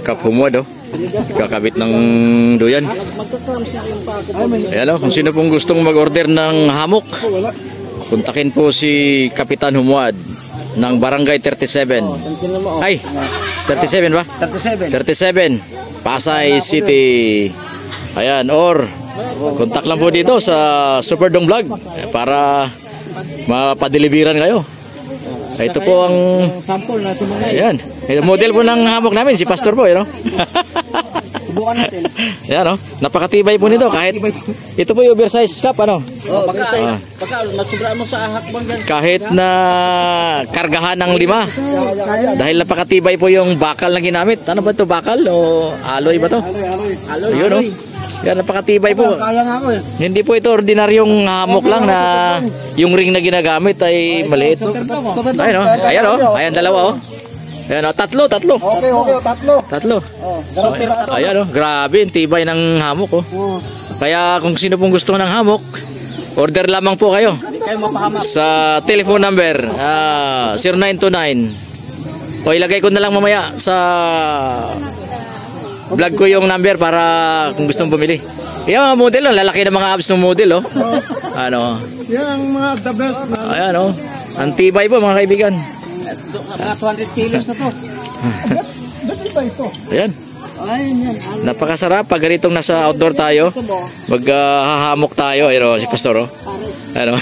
Kap Humwad, oh. Kakabit ng duyan. Ayan, oh. Kung sino pong gustong mag-order ng hamok, kontakin po si Kapitan Humwad ng Barangay 37. Ay, 37 ba? 37. Pasay City. Ayan, or kontak lang po dito sa Superdome Vlog para mapadeliveran kayo. Ito po ang sample na sumangay. Ayan, model po ng hamok namin si Pastor po, no? Subukan natin. Ayan, no? Napakatibay po nito kahit ito po yung oversize cup, ano? Pagka nagsobra mo sa hakbang dyan. Kahit na kargahan ng 5. Dahil napakatibay po yung bakal na ginamit. Ano ba ito, bakal o alloy ba to? Alloy. Ayun, no? Yan, napakatibay po. Kaya nga ako eh. Hindi po ito ordinaryong hamok lang na yung ring na ginagamit ay maliit. Ayun, no? Ayan, no? Ayan, dalawa, oh. Ayan, oh. Tatlo. Okay, tatlo. So, ayan, oh. Grabe, tibay ng hamok, oh. Kaya kung sino pong gusto ng hamok, order lamang po kayo sa telephone number 0929. O ilagay ko na lang mamaya sa vlog ko yung number para kung gustong bumili. Yung mga model, lalaki ng mga abs ng model, oh. Ano? Yan ang mga the best na. Ayan, oh. Ang tibay po, mga kaibigan. Mga 200 kilos na to. Ba't ba ito? Ayan. Yan. Napakasarap pag ganitong nasa outdoor tayo. Maghahamok tayo. Ayun, si Pastor, oh. Ano?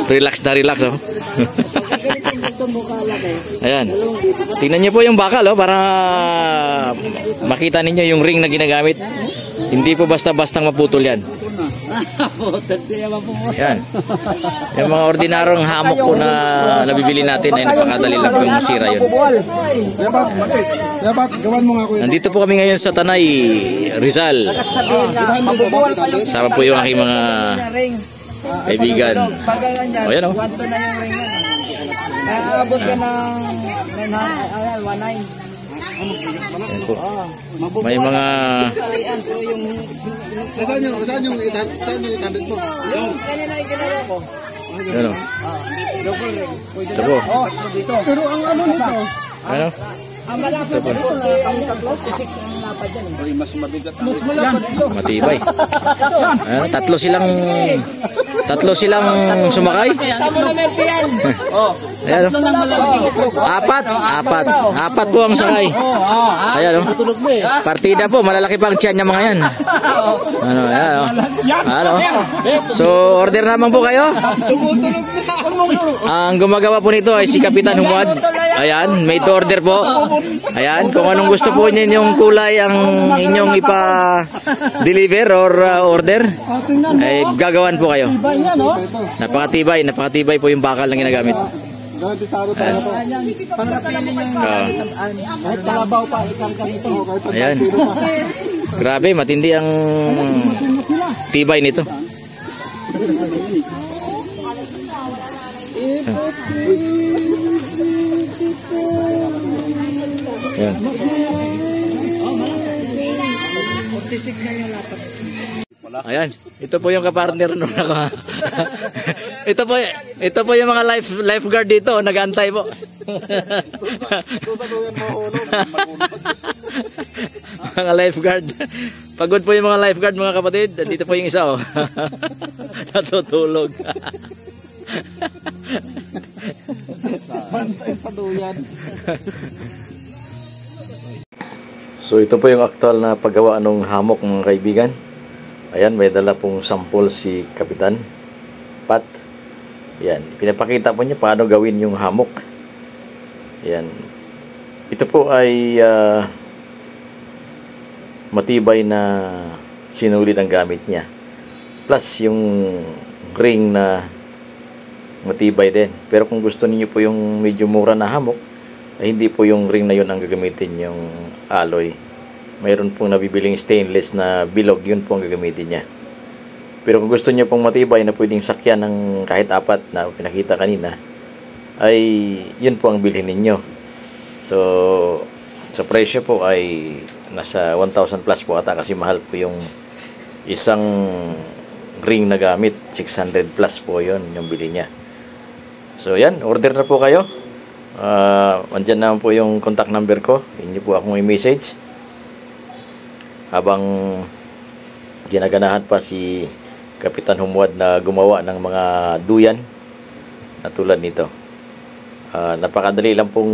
Relax na relax, oh. Ayan. Tingnan niyo po yung bakal, oh, para makita ninyo yung ring na ginagamit. Hindi po basta-bastang maputol yan. Yan. Yung mga ordinarong hamok po na nabibili natin ay napakadali lang po yung masira yun. Nandito po kami ngayon sa Tanay, Rizal. Sama po yung aking mga kaibigan. O yan, o. Nakakabot ka ng 19. May mga Saan yung 800 mo? Yung kanina ikinaya ko. ano? Ito po. Pero ang ano nito? Ano? Ang malapit ito na mas mabigat. Mas malapit ito. Matibay. Tatlo silang sumakay. Ayan, apat po ang sakay. Ayan, partida po, malalaki pa ang tiyan niya mga yan. Ano, ayan, ano. So order naman po kayo. Ang gumagawa po nito ay si Kapitan Humwad. Ayan, may to order po. Ayan, kung anong gusto po ninyong kulay ang inyong ipa-deliver or order, ay gagawan po kayo. Napakatibay po yung bakal na ginagamit. Ayan. Grabe, matindi ang tibay nito. Ayan. Ayan, ito po yung kapartner nung ito po yung mga lifeguard dito, nag-aantay po. Mga lifeguard. Pagod po yung mga lifeguard, mga kapatid. Dito po yung isa, oh. Natutulog. So ito po yung aktual na paggawa ng hamok, mga kaibigan. Ayan, may dala pong sample si Kapitan Pat. Ayan, pinapakita po niya paano gawin yung hamok. Ayan. Ito po ay matibay na sinulid ang gamit niya. Plus yung ring na matibay din. Pero kung gusto niyo po yung medyo mura na hamok, ay hindi po yung ring na yun ang gagamitin, yung alloy. Mayroon pong nabibiling stainless na bilog, yun po ang gagamitin niya. Pero kung gusto niyo pong matibay na pwedeng sakyan ng kahit 4 na pinakita kanina, ay yun po ang bilhin ninyo. So sa presyo po ay nasa 1,000 plus po ata, kasi mahal po yung isang ring na gamit. 600 plus po yun yung bili niya. So yan, order na po kayo. Andyan naman po yung contact number ko. Inyo po akong i-message. habang ginaganahan pa si Kapitan Humuad na gumawa ng mga duyan na tulad nito. Napakadali lang pong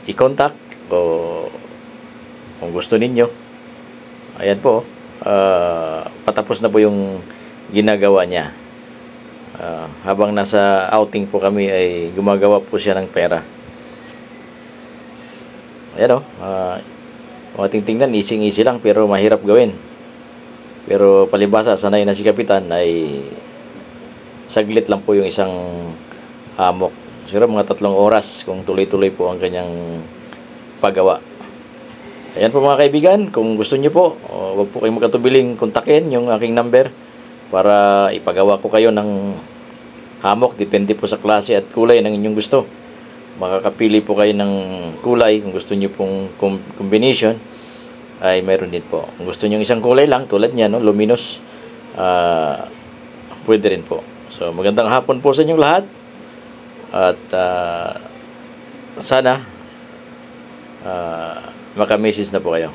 i-contact o kung gusto ninyo. Ayan po, patapos na po yung ginagawa niya. Habang nasa outing po kami ay gumagawa po siya ng pera. Ayan o, kung ating tingnan, easy lang pero mahirap gawin. Pero palibasa, sanay na si Kapitan ay saglit lang po yung isang hamok. Siguro mga 3 oras kung tuloy-tuloy po ang kanyang paggawa. Ayan po mga kaibigan, kung gusto niyo po, wag po kayong magkatubiling kontakin yung aking number para ipagawa ko kayo ng hamok. Depende po sa klase at kulay ng inyong gusto. Makakapili po kayo ng kulay kung gusto niyo pong combination ay meron din po. Kung gusto niyo isang kulay lang tulad niya, no, luminous, pwede rin po. So magandang hapon po sa inyong lahat at sana maka-message na po kayo.